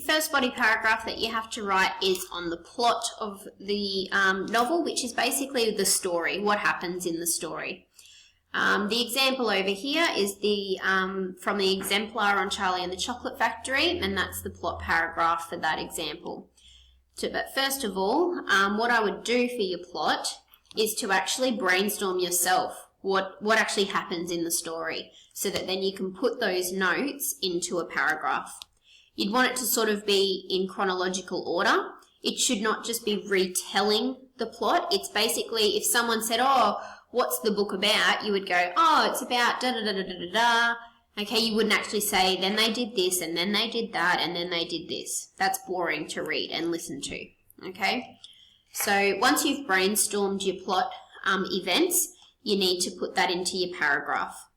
first body paragraph that you have to write is on the plot of the novel, which is basically the story, what happens in the story. The example over here is from the exemplar on Charlie and the Chocolate Factory, and that's the plot paragraph for that example. But first of all, what I would do for your plot is to actually brainstorm yourself what actually happens in the story, so that then you can put those notes into a paragraph. You'd want it to sort of be in chronological order. It should not just be retelling the plot. It's basically, if someone said, oh, what's the book about? You would go, oh, it's about da-da-da-da-da-da. Okay, you wouldn't actually say, then they did this, and then they did that, and then they did this. That's boring to read and listen to, okay? So once you've brainstormed your plot events, you need to put that into your paragraph.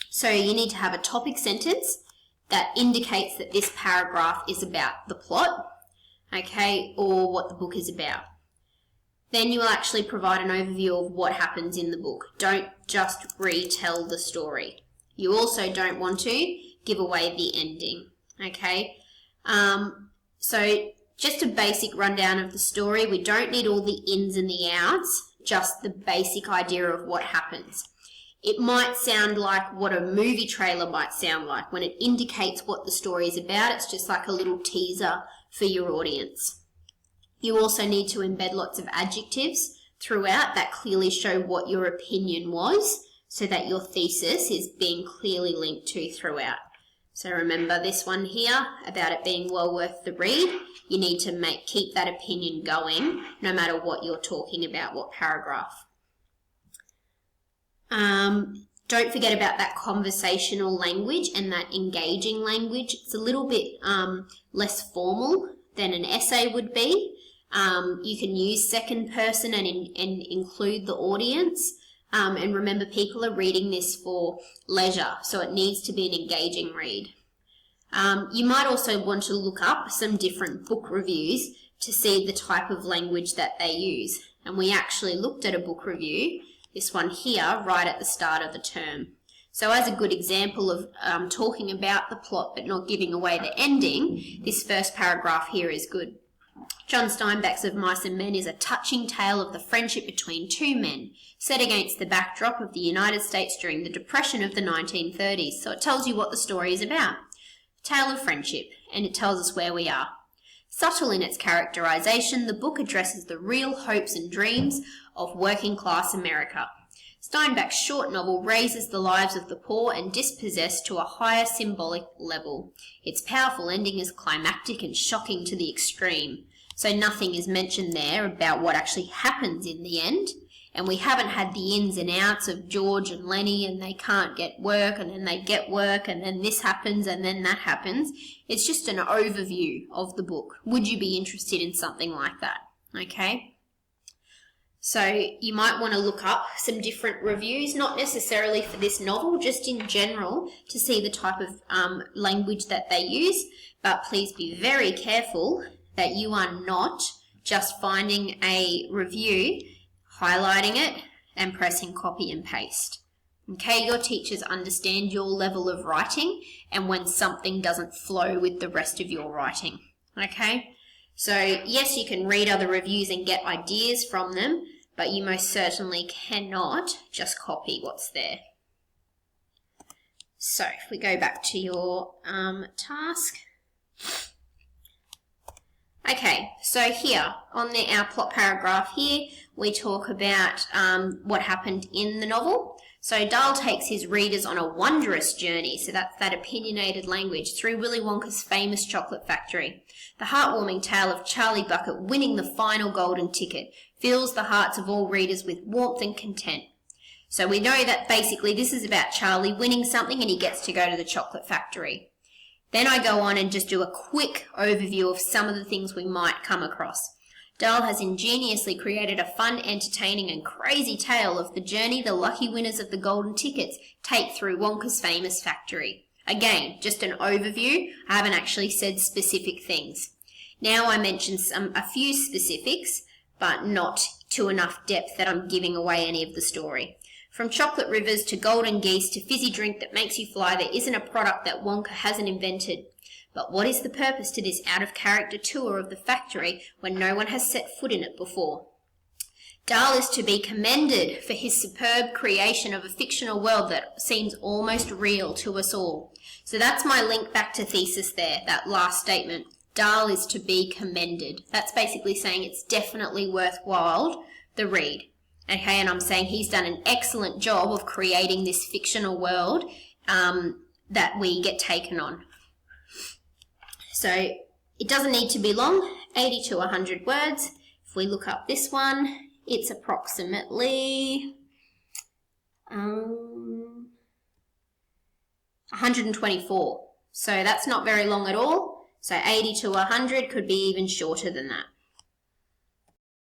So you need to have a topic sentence that indicates that this paragraph is about the plot, okay, or what the book is about. Then you will actually provide an overview of what happens in the book. Don't just retell the story. You also don't want to give away the ending, okay? So just a basic rundown of the story. We don't need all the ins and the outs, just the basic idea of what happens. It might sound like what a movie trailer might sound like. When it indicates what the story is about, it's just like a little teaser for your audience. You also need to embed lots of adjectives throughout that clearly show what your opinion was, so that your thesis is being clearly linked to throughout. So remember this one here about it being well worth the read. You need to keep that opinion going no matter what you're talking about, what paragraph. Don't forget about that conversational language and that engaging language. It's a little bit less formal than an essay would be. You can use second person and include the audience. And remember, people are reading this for leisure, so it needs to be an engaging read. You might also want to look up some different book reviews to see the type of language that they use. And we actually looked at a book review, this one here, right at the start of the term. So as a good example of talking about the plot but not giving away the ending, this first paragraph here is good. John Steinbeck's Of Mice and Men is a touching tale of the friendship between two men, set against the backdrop of the United States during the Depression of the 1930s. So it tells you what the story is about. A tale of friendship, and it tells us where we are. Subtle in its characterization, the book addresses the real hopes and dreams of working-class America. Steinbeck's short novel raises the lives of the poor and dispossessed to a higher symbolic level. Its powerful ending is climactic and shocking to the extreme. So nothing is mentioned there about what actually happens in the end. And we haven't had the ins and outs of George and Lenny and they can't get work and then they get work and then this happens and then that happens. It's just an overview of the book. Would you be interested in something like that? Okay. So you might want to look up some different reviews, not necessarily for this novel, just in general to see the type of language that they use. But please be very careful that you are not just finding a review, highlighting it and pressing copy and paste. Okay, your teachers understand your level of writing and when something doesn't flow with the rest of your writing. Okay, so yes, you can read other reviews and get ideas from them, but you most certainly cannot just copy what's there. So if we go back to your task. Okay, so here on our plot paragraph here, we talk about what happened in the novel. So Dahl takes his readers on a wondrous journey, so that's that opinionated language, through Willy Wonka's famous chocolate factory. The heartwarming tale of Charlie Bucket winning the final golden ticket fills the hearts of all readers with warmth and content. So we know that basically this is about Charlie winning something and he gets to go to the chocolate factory. Then I go on and just do a quick overview of some of the things we might come across. Dahl has ingeniously created a fun, entertaining and crazy tale of the journey the lucky winners of the golden tickets take through Wonka's famous factory. Again, just an overview. I haven't actually said specific things. Now I mention a few specifics, but not to enough depth that I'm giving away any of the story. From chocolate rivers to golden geese to fizzy drink that makes you fly, there isn't a product that Wonka hasn't invented. But what is the purpose to this out-of-character tour of the factory when no one has set foot in it before? Dahl is to be commended for his superb creation of a fictional world that seems almost real to us all. So that's my link back to thesis there, that last statement. Dahl is to be commended. That's basically saying it's definitely worthwhile the read. Okay, and I'm saying he's done an excellent job of creating this fictional world that we get taken on. So it doesn't need to be long, 80 to 100 words. If we look up this one, it's approximately 124. So that's not very long at all. So 80 to 100 could be even shorter than that.